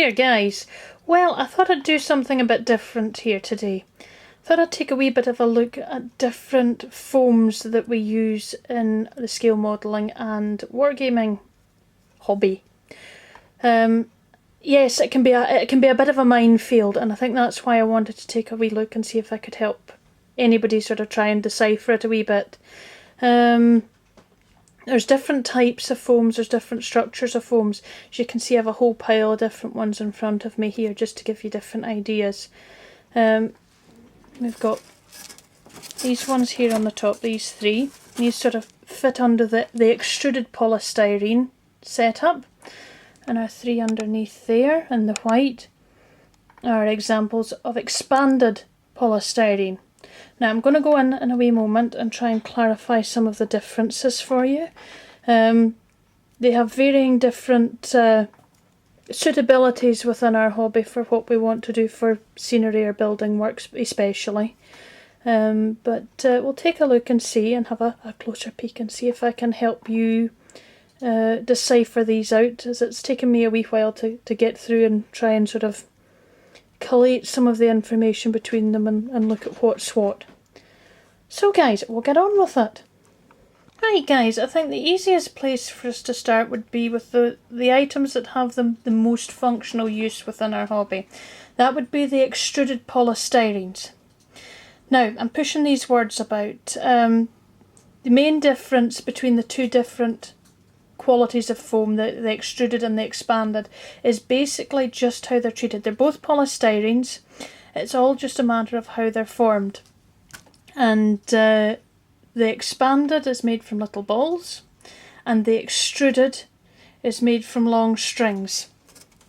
there guys, well I thought I'd do something a bit different here today. Thought I'd take a wee bit of a look at different foams that we use in the scale modelling and wargaming hobby. Yes, it can be a bit of a minefield, and I think that's why I wanted to take a wee look and see if I could help anybody sort of try and decipher it a wee bit. There's different types of foams, there's different structures of foams. As you can see, I have a whole pile of different ones in front of me here just to give you different ideas. We've got these ones here on the top, these three. These sort of fit under the extruded polystyrene setup. And our three underneath there in the white are examples of expanded polystyrene. Now I'm going to go in a wee moment and try and clarify some of the differences for you. They have varying different suitabilities within our hobby for what we want to do for scenery or building works especially. But we'll take a look and see and have a closer peek and see if I can help you decipher these out, as it's taken me a wee while to get through and try and sort of collate some of the information between them and look at what's what. So guys, we'll get on with it. Right guys, I think the easiest place for us to start would be with the items that have the most functional use within our hobby. That would be the extruded polystyrenes. Now, I'm pushing these words about. The main difference between the two different qualities of foam, the extruded and the expanded, is basically just how they're treated. They're both polystyrenes. It's all just a matter of how they're formed. And the expanded is made from little balls, and the extruded is made from long strings.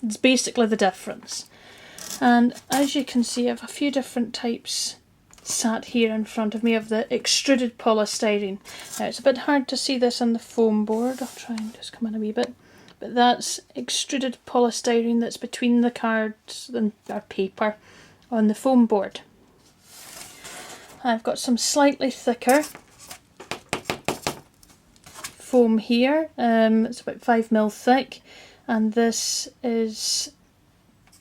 It's basically the difference. And as you can see, I have a few different types sat here in front of me of the extruded polystyrene. Now it's a bit hard to see this on the foam board, I'll try and just come in a wee bit, but that's extruded polystyrene that's between the cards and our paper on the foam board. I've got some slightly thicker foam here, it's about 5mm thick, and this is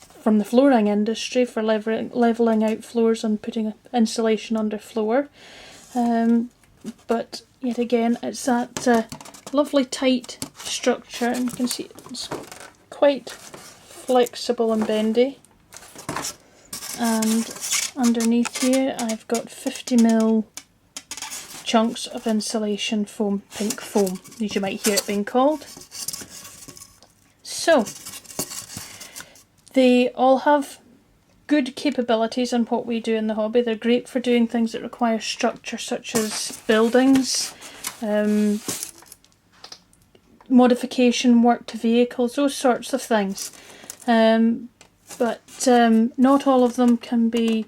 from the flooring industry for levelling out floors and putting insulation under floor. But yet again, it's that lovely tight structure, and you can see it's quite flexible and bendy. And underneath here I've got 50mm chunks of insulation foam, pink foam, as you might hear it being called. So they all have good capabilities in what we do in the hobby. They're great for doing things that require structure, such as buildings, modification work to vehicles, those sorts of things. But not all of them can be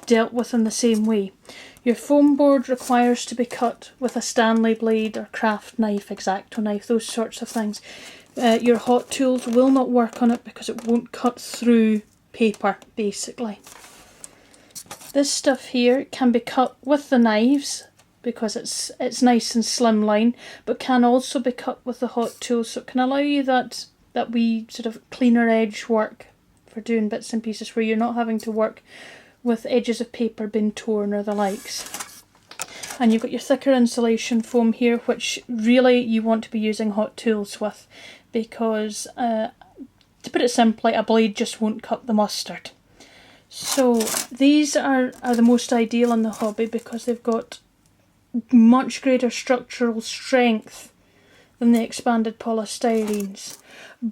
dealt with in the same way. Your foam board requires to be cut with a Stanley blade or craft knife, X-Acto knife, those sorts of things. Your hot tools will not work on it because it won't cut through paper, basically. This stuff here can be cut with the knives because it's nice and slimline, but can also be cut with the hot tools, so it can allow you that wee sort of cleaner edge work for doing bits and pieces where you're not having to work with edges of paper being torn or the likes. And you've got your thicker insulation foam here, which really you want to be using hot tools with, because to put it simply, a blade just won't cut the mustard. So these are the most ideal in the hobby because they've got much greater structural strength than the expanded polystyrenes.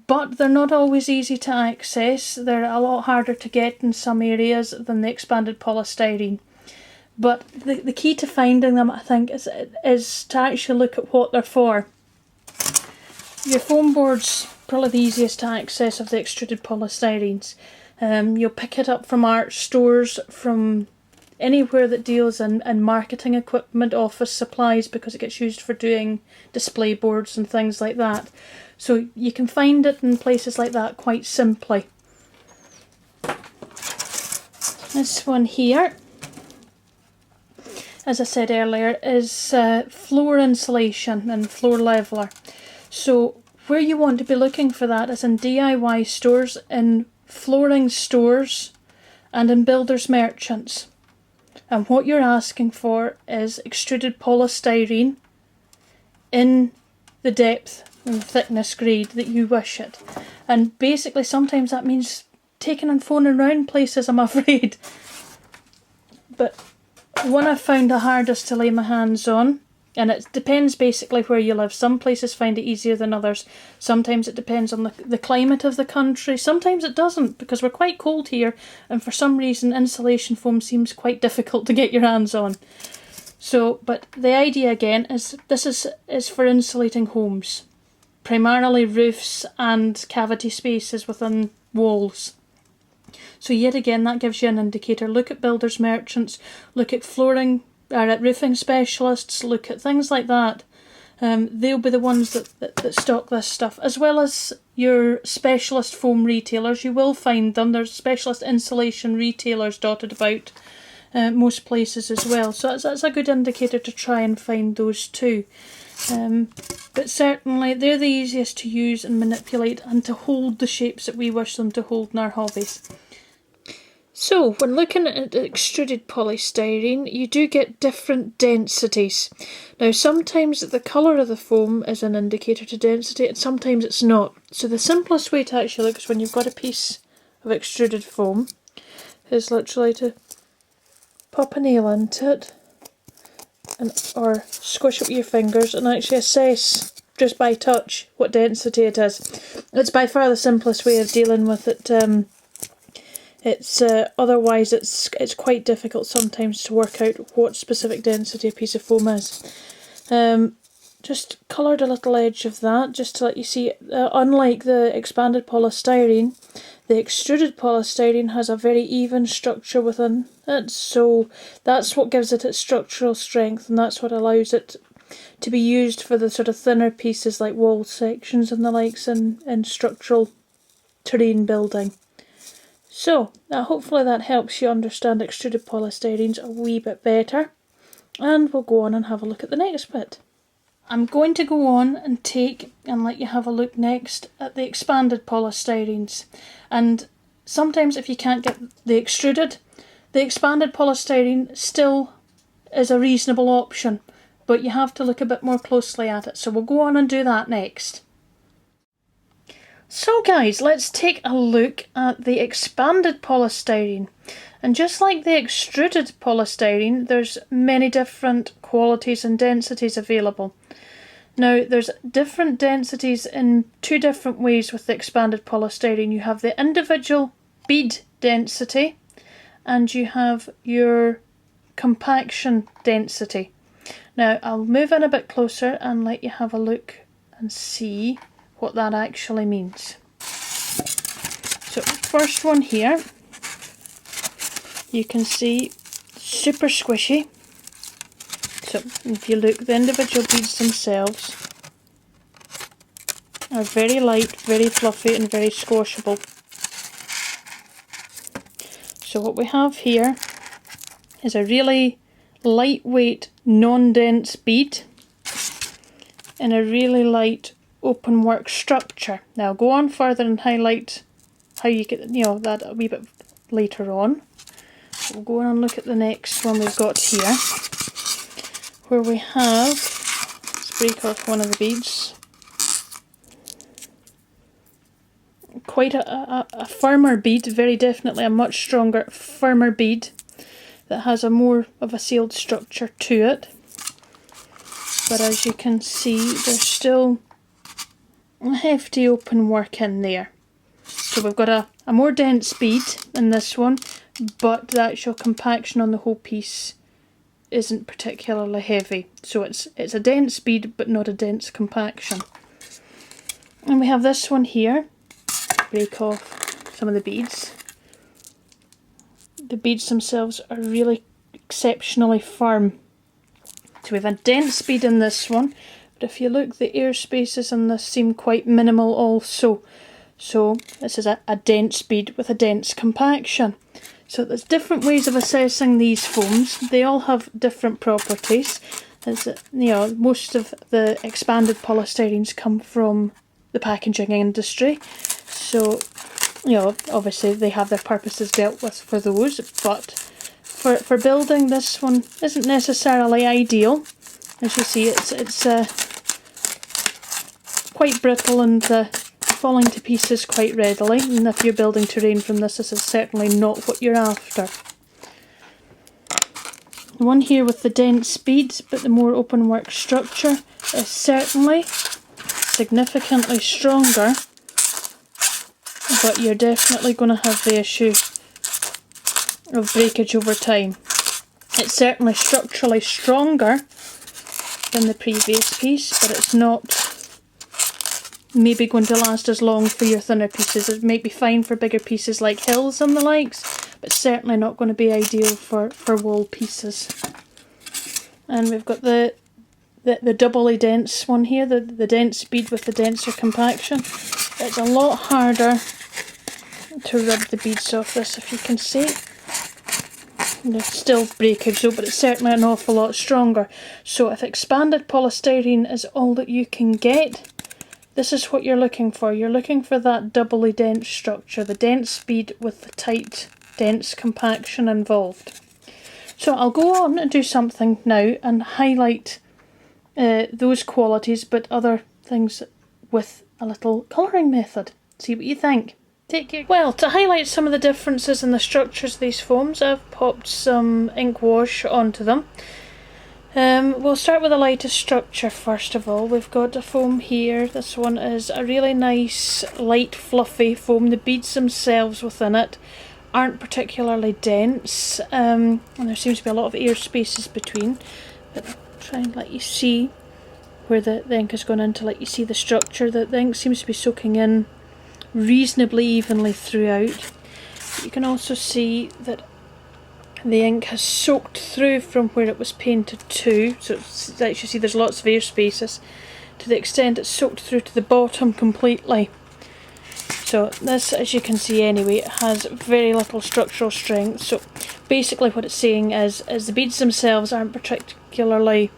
But they're not always easy to access. They're a lot harder to get in some areas than the expanded polystyrene. But the key to finding them, I think, is to actually look at what they're for. Your foam board's probably the easiest to access of the extruded polystyrenes. You'll pick it up from art stores, from anywhere that deals in marketing equipment, office supplies, because it gets used for doing display boards and things like that. So you can find it in places like that quite simply. This one here, as I said earlier, is floor insulation and floor leveller. So where you want to be looking for that is in DIY stores, in flooring stores and in builders merchants. And what you're asking for is extruded polystyrene in the depth and the thickness grade that you wish it. And basically sometimes that means taking and phoning around places, I'm afraid. But one I've found the hardest to lay my hands on, and it depends basically where you live. Some places find it easier than others. Sometimes it depends on the climate of the country. Sometimes it doesn't, because we're quite cold here, and for some reason insulation foam seems quite difficult to get your hands on. So, but the idea again is this is for insulating homes, primarily roofs and cavity spaces within walls. So yet again, that gives you an indicator. Look at builders merchants, look at flooring or at roofing specialists, look at things like that. They'll be the ones that stock this stuff, as well as your specialist foam retailers. You will find them. There's specialist insulation retailers dotted about most places as well. So that's a good indicator to try and find those too. But certainly they're the easiest to use and manipulate and to hold the shapes that we wish them to hold in our hobbies. So when looking at extruded polystyrene, you do get different densities. Now sometimes the colour of the foam is an indicator to density and sometimes it's not. So the simplest way to actually look is when you've got a piece of extruded foam is literally to pop a nail into it or squish it with your fingers and actually assess just by touch what density it is. It's by far the simplest way of dealing with it. Otherwise it's quite difficult sometimes to work out what specific density a piece of foam is. Just coloured a little edge of that just to let you see, unlike the expanded polystyrene, the extruded polystyrene has a very even structure within it, so that's what gives it its structural strength, and that's what allows it to be used for the sort of thinner pieces like wall sections and the likes in structural terrain building. So, hopefully that helps you understand extruded polystyrenes a wee bit better. And we'll go on and have a look at the next bit. I'm going to go on and take and let you have a look next at the expanded polystyrenes. And sometimes if you can't get the extruded, the expanded polystyrene still is a reasonable option, but you have to look a bit more closely at it. So we'll go on and do that next. So guys, let's take a look at the expanded polystyrene. And just like the extruded polystyrene, there's many different qualities and densities available. Now, there's different densities in two different ways with the expanded polystyrene. You have the individual bead density and you have your compaction density. Now, I'll move in a bit closer and let you have a look and see what that actually means. So first one here, you can see super squishy. So if you look, the individual beads themselves are very light, very fluffy and very squashable. So what we have here is a really lightweight, non-dense bead in a really light open work structure. Now I'll go on further and highlight how you get that a wee bit later on. We'll go on and look at the next one we've got here, where we have, let's break off one of the beads, quite a firmer bead, very definitely a much stronger, firmer bead that has a more of a sealed structure to it. But as you can see, there's still a hefty open work in there. So we've got a more dense bead in this one, but the actual compaction on the whole piece isn't particularly heavy. So it's a dense bead but not a dense compaction. And we have this one here. Break off some of the beads. The beads themselves are really exceptionally firm. So we have a dense bead in this one, but if you look, the air spaces in this seem quite minimal also. So this is a dense bead with a dense compaction. So there's different ways of assessing these foams. They all have different properties. As most of the expanded polystyrenes come from the packaging industry. So, you know, obviously they have their purposes dealt with for those, but for building, this one isn't necessarily ideal. As you see, it's quite brittle and falling to pieces quite readily, and if you're building terrain from this is certainly not what you're after. The one here with the dense beads but the more open work structure is certainly significantly stronger, but you're definitely going to have the issue of breakage over time. It's certainly structurally stronger than the previous piece, but it's not maybe going to last as long for your thinner pieces. It might be fine for bigger pieces like hills and the likes, but certainly not going to be ideal for wall pieces. And we've got the doubly dense one here, the dense bead with the denser compaction. It's a lot harder to rub the beads off this, if you can see. There's still breakage though, but it's certainly an awful lot stronger. So if expanded polystyrene is all that you can get, this is what you're looking for. You're looking for that doubly dense structure, the dense bead with the tight, dense compaction involved. So I'll go on and do something now and highlight those qualities, but other things with a little colouring method. See what you think. Take care. Well, to highlight some of the differences in the structures of these foams, I've popped some ink wash onto them. We'll start with the lightest structure first of all. We've got a foam here. This one is a really nice, light, fluffy foam. The beads themselves within it aren't particularly dense, and there seems to be a lot of air spaces between. But I'll try and let you see where the ink has gone in to let you see the structure. The ink seems to be soaking in reasonably evenly throughout. You can also see that the ink has soaked through from where it was painted to, so as you see there's lots of air spaces, to the extent it's soaked through to the bottom completely. So this, as you can see anyway, it has very little structural strength. So basically what it's saying is the beads themselves aren't particularly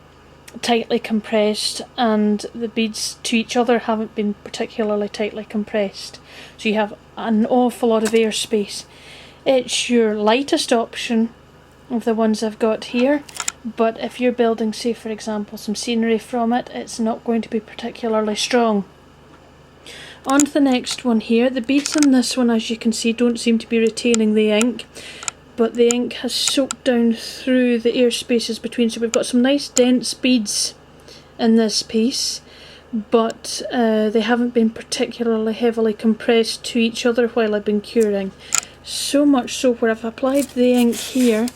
tightly compressed, and the beads to each other haven't been particularly tightly compressed. So you have an awful lot of air space. It's your lightest option of the ones I've got here, but if you're building, say for example, some scenery from it, it's not going to be particularly strong. On to the next one here. The beads on this one, as you can see, don't seem to be retaining the ink, but the ink has soaked down through the air spaces between, so we've got some nice dense beads in this piece, but they haven't been particularly heavily compressed to each other while I've been curing. So much so where I've applied the ink here,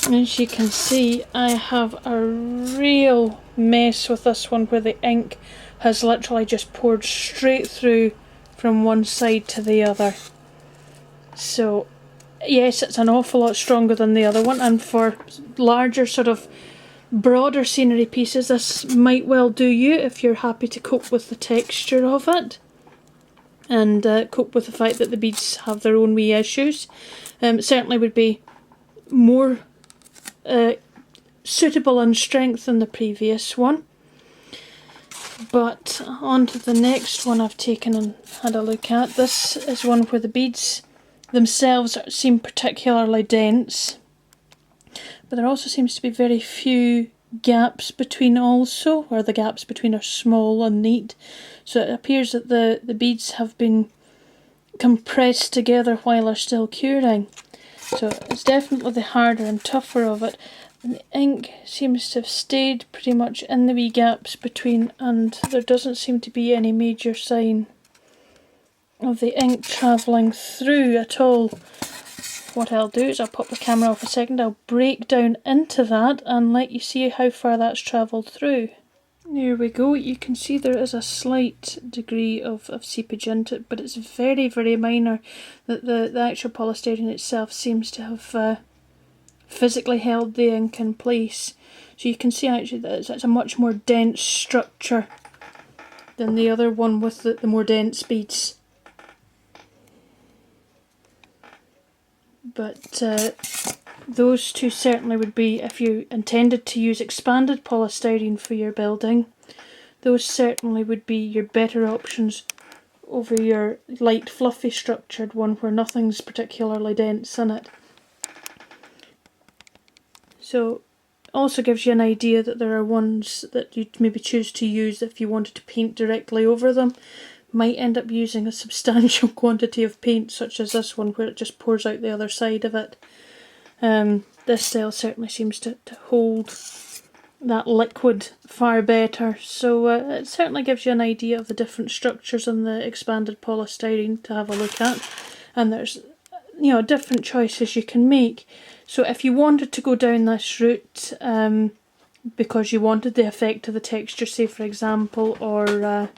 and as you can see I have a real mess with this one where the ink has literally just poured straight through from one side to the other. So yes, it's an awful lot stronger than the other one, and for larger sort of broader scenery pieces this might well do you if you're happy to cope with the texture of it and cope with the fact that the beads have their own wee issues. It certainly would be more suitable in strength than the previous one. But on to the next one I've taken and had a look at. This is one where the beads themselves seem particularly dense, but there also seems to be very few gaps between also, or the gaps between are small and neat. So it appears that the beads have been compressed together while they're still curing. So it's definitely the harder and tougher of it. And the ink seems to have stayed pretty much in the wee gaps between, and there doesn't seem to be any major sign of the ink travelling through at all. What I'll do is I'll pop the camera off a second, I'll break down into that and let you see how far that's travelled through. There we go, you can see there is a slight degree of seepage into it, but it's very, very minor. The actual polystyrene itself seems to have physically held the ink in place. So you can see actually that it's a much more dense structure than the other one with the more dense beads. But those two certainly would be, if you intended to use expanded polystyrene for your building, those certainly would be your better options over your light fluffy structured one where nothing's particularly dense in it. So also gives you an idea that there are ones that you'd maybe choose to use if you wanted to paint directly over them. Might end up using a substantial quantity of paint, such as this one where it just pours out the other side of it. This style certainly seems to hold that liquid far better, so it certainly gives you an idea of the different structures in the expanded polystyrene to have a look at. And there's, you know, different choices you can make. So if you wanted to go down this route because you wanted the effect of the texture, say for example, or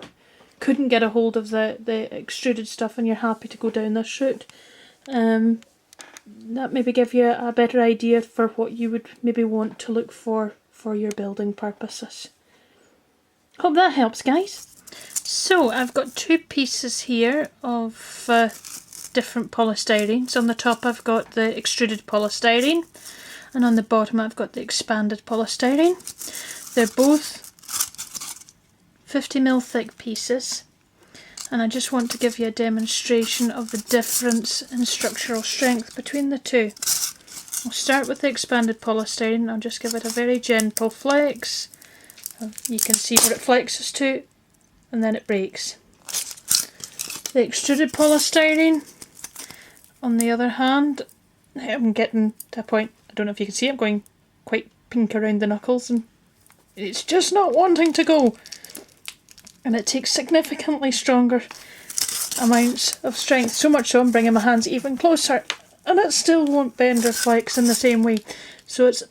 couldn't get a hold of the extruded stuff and you're happy to go down this route, that maybe give you a better idea for what you would maybe want to look for your building purposes. Hope that helps, guys. So I've got two pieces here of different polystyrenes. On the top I've got the extruded polystyrene, and on the bottom I've got the expanded polystyrene. They're both 50mm thick pieces, and I just want to give you a demonstration of the difference in structural strength between the two. I'll start with the expanded polystyrene. I'll just give it a very gentle flex. You can see where it flexes to, and then it breaks. The extruded polystyrene, on the other hand, I'm getting to a point, I don't know if you can see, I'm going quite pink around the knuckles, and it's just not wanting to go. And it takes significantly stronger amounts of strength, so much so I'm bringing my hands even closer, and it still won't bend or flex in the same way. So it's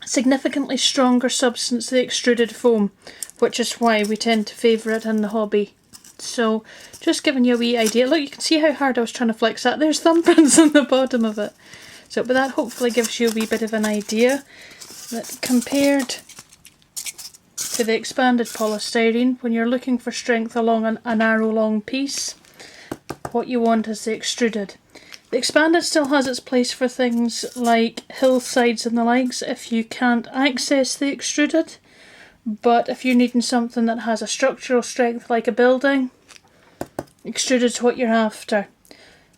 a significantly stronger substance, the extruded foam, which is why we tend to favour it in the hobby. So just giving you a wee idea. Look, you can see how hard I was trying to flex that. There's thumbprints on the bottom of it. So, but that hopefully gives you a wee bit of an idea that compared to the expanded polystyrene, when you're looking for strength along a narrow long piece, what you want is the extruded. The expanded still has its place for things like hillsides and the likes if you can't access the extruded, but if you're needing something that has a structural strength like a building, extruded's what you're after.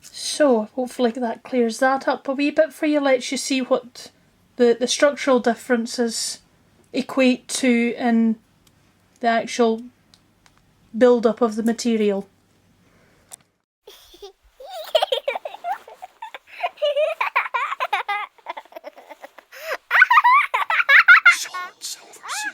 So hopefully that clears that up a wee bit for you, lets you see what the structural differences equate to in the actual build-up of the material. Solid silver seal.